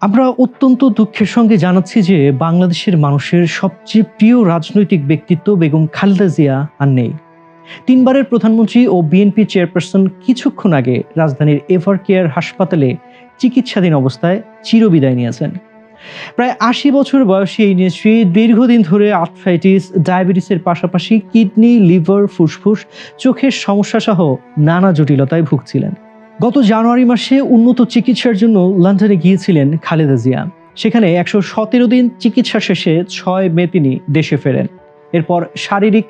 আমরা অত্যন্ত দুঃখের সঙ্গে জানাচ্ছি যে বাংলাদেশের মানুষের সবচেয়ে প্রিয় রাজনৈতিক ব্যক্তিত্ব বেগম খালেদা জিয়া আর নেই। তিনবারের প্রধানমন্ত্রী ও বিএনপি চেয়ারপারসন কিছুক্ষণ আগে রাজধানীর এভার কেয়ার হাসপাতালে চিকিৎসাধীন অবস্থায় চিরবিদায় নিয়েছেন। প্রায় ৮০ বছর বয়সী এই নেত্রী দীর্ঘদিন ধরে আর্থ্রাইটিস, ডায়াবেটিসের পাশাপাশি কিডনি, লিভার, ফুসফুস, চোখের সমস্যা সহ নানা জটিলতায় ভুগছিলেন। গত জানুয়ারি মাসে উন্নত চিকিৎসার জন্য লন্ডনে গিয়েছিলেন খালেদা জিয়া। সেখানে ১১৭ দিন চিকিৎসা শেষে ৬ মে তিনি দেশে ফেরেন। এরপর শারীরিক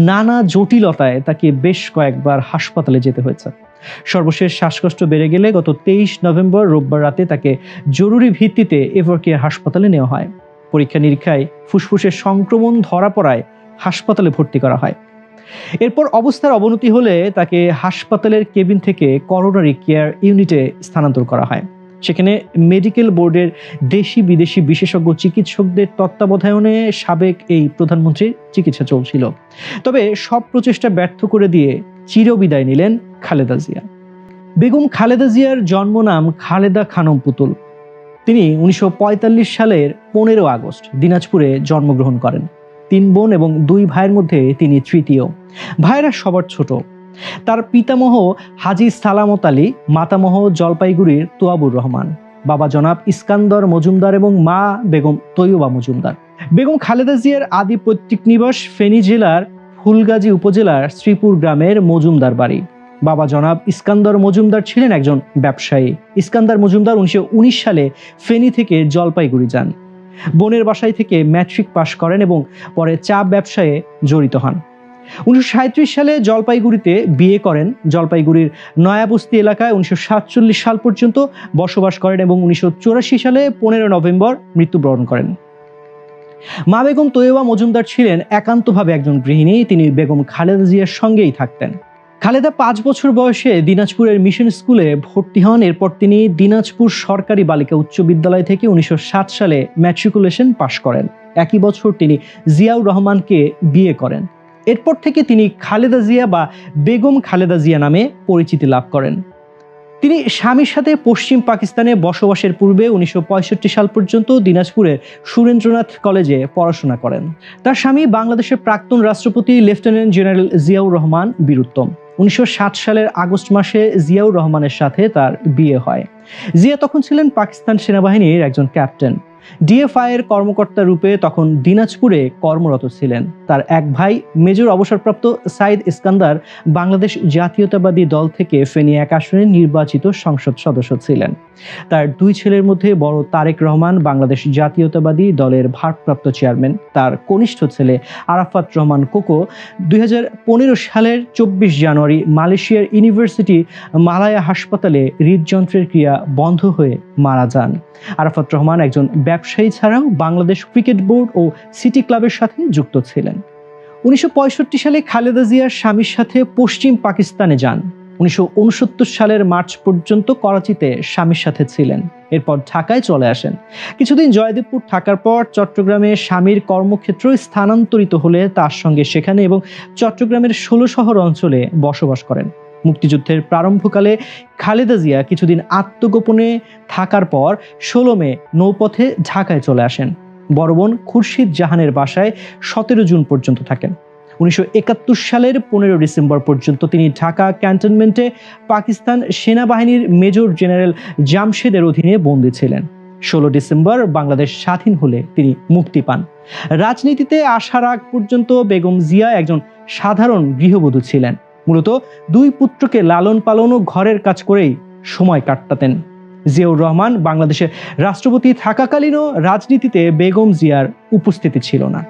নানা জটিলতায় তাকে বেশ কয়েকবার হাসপাতালে যেতে হয়েছে। সর্বশেষ শ্বাসকষ্ট বেড়ে গেলে গত ২৩ নভেম্বর রোববার রাতে তাকে জরুরি ভিত্তিতে এভার কেয়ার হাসপাতালে নেওয়া হয়। পরীক্ষা নিরীক্ষায় ফুসফুসের সংক্রমণ ধরা পড়ায় হাসপাতালে ভর্তি করা হয়। এরপর অবস্থার অবনতি হলে তাকে হাসপাতালের কেবিন থেকে করোনারি কেয়ার ইউনিটে স্থানান্তর করা হয়। সেখানে মেডিকেল বোর্ডের দেশি বিদেশি বিশেষজ্ঞ চিকিৎসকদের তত্ত্বাবধানে সাবেক এই প্রধানমন্ত্রীর চিকিৎসা চলছিল। তবে সব প্রচেষ্টা ব্যর্থ করে দিয়ে চিরবিদায় নিলেন খালেদা জিয়া। বেগম খালেদা জিয়ার জন্ম নাম খালেদা খানম পুতুল। তিনি ১৯৪৫ সালের ১৫ আগস্ট দিনাজপুরে জন্মগ্রহণ করেন। ৩ বোন এবং ২ ভাইয়ের মধ্যে তিনি তৃতীয়। ভাইয়েরা সবার ছোট। তার পিতামহ হাজী সালামত আলী, মাতামহ জলপাইগুড়ির তোয়াবুর রহমান, বাবা জনাব ইস্কান্দর মজুমদার এবং মা বেগম তৈয়বা মজুমদার। বেগম খালেদা জিয়ার আদি পৈতৃক নিবাস ফেনী জেলার ফুলগাজী উপজেলার শ্রীপুর গ্রামের মজুমদার বাড়ি। বাবা জনাব ইস্কান্দর মজুমদার ছিলেন একজন ব্যবসায়ী। ইস্কান্দর মজুমদার ১৯১৯ সালে ফেনী থেকে জলপাইগুড়ি যান। বোনের বাসায় থেকে ম্যাট্রিক পাশ করেন এবং পরে চা ব্যবসায়ে জড়িত হন। ১৯৩৭ সালে জলপাইগুড়িতে বিয়ে করেন। জলপাইগুড়ির নয়াবস্তি এলাকায় ১৯৪৭ সাল পর্যন্ত বসবাস করেন এবং ১৯৮৪ সালে ১৫ নভেম্বর মৃত্যুবরণ করেন। মা বেগম তৈয়বা মজুমদার ছিলেন একান্তভাবে একজন গৃহিণী। তিনি বেগম খালেদা জিয়ার সঙ্গেই থাকতেন। খালেদা ৫ বছর বয়সে দিনাজপুরের মিশন স্কুলে ভর্তি হন। এরপর তিনি দিনাজপুর সরকারি বালিকা উচ্চ বিদ্যালয় থেকে ১৯৬০ সালে ম্যাট্রিকুলেশন পাশ করেন। একই বছর তিনি জিয়াউর রহমানকে বিয়ে করেন। এরপর থেকে তিনি খালেদা জিয়া বা বেগম খালেদা জিয়া নামে পরিচিতি লাভ করেন। তিনি স্বামীর সাথে পশ্চিম পাকিস্তানে বসবাসের পূর্বে ১৯৬৫ সাল পর্যন্ত দিনাজপুরের সুরেন্দ্রনাথ কলেজে পড়াশোনা করেন। তার স্বামী বাংলাদেশের প্রাক্তন রাষ্ট্রপতি লেফটেন্যান্ট জেনারেল জিয়াউর রহমান বীরুত্তম। ১৯৬০ সালের আগস্ট মাসে জিয়াউর রহমানের সাথে তার বিয়ে হয়। জিয়া তখন ছিলেন পাকিস্তান সেনাবাহিনীর একজন ক্যাপ্টেন। ডিএফআই এর কর্মকর্তা রূপে তখন দিনাজপুরে কর্মরত ছিলেন। তার এক ভাই মেজর অবসরপ্রাপ্ত সাইদ ইস্কান্দার বাংলাদেশ জাতীয়তাবাদী দল থেকে ফেনী ১ আসনে নির্বাচিত সংসদ সদস্য ছিলেন। তার ২ ছেলের মধ্যে বড় তারেক রহমান বাংলাদেশ জাতীয়তাবাদী দলের ভারপ্রাপ্ত চেয়ারম্যান। তার কনিষ্ঠ ছেলে আরাফাত রহমান কোকো ২০১৫ সালের ২৪ জানুয়ারি মালয়েশিয়ার ইউনিভার্সিটি মালায়া হাসপাতালে হৃদযন্ত্রের ক্রিয়া বন্ধ হয়ে মারা যান। আরাফাত রহমান একজন ব্যবসায়ী ছাড়াও বাংলাদেশ ক্রিকেট বোর্ড ও সিটি ক্লাবের সাথে যুক্ত ছিলেন। ১৯৬৫ সালে খালেদা জিয়ার স্বামীর সাথে পশ্চিম পাকিস্তানে যান। ১৯৬৯ সালের মার্চ পর্যন্ত করাচিতে স্বামীর সাথে ছিলেন। এরপর ঢাকায় চলে আসেন। কিছুদিন জয়দেবপুর থাকার পর চট্টগ্রামে স্বামীর কর্মক্ষেত্র স্থানান্তরিত হলে তার সঙ্গে সেখানে এবং চট্টগ্রামের ১৬ শহর অঞ্চলে বসবাস করেন। মুক্তিযুদ্ধের প্রারম্ভকালে খালেদা জিয়া কিছুদিন আত্মগোপনে থাকার পর ১৬ মে নৌপথে ঢাকায় চলে আসেন। বড় বোন খুরশিদ জাহানের বাসায় ১৭ জুন পর্যন্ত থাকেন। ১৯৭১ সালের ১৫ ডিসেম্বর পর্যন্ত তিনি ঢাকা ক্যান্টনমেন্টে পাকিস্তান সেনাবাহিনীর মেজর জেনারেল জামশেদের অধীনে বন্দী ছিলেন। ১৬ ডিসেম্বর বাংলাদেশ স্বাধীন হলে তিনি মুক্তি পান। রাজনীতিতে আসার আগ পর্যন্ত বেগম জিয়া একজন সাধারণ গৃহবধূ ছিলেন। মূলত ২ পুত্রকে লালন পালন ও ঘরের কাজ করেই সময় কাটাতেন। জিয়াউর রহমান বাংলাদেশের রাষ্ট্রপতি থাকাকালীনও রাজনীতিতে বেগম জিয়ার উপস্থিতি ছিল না।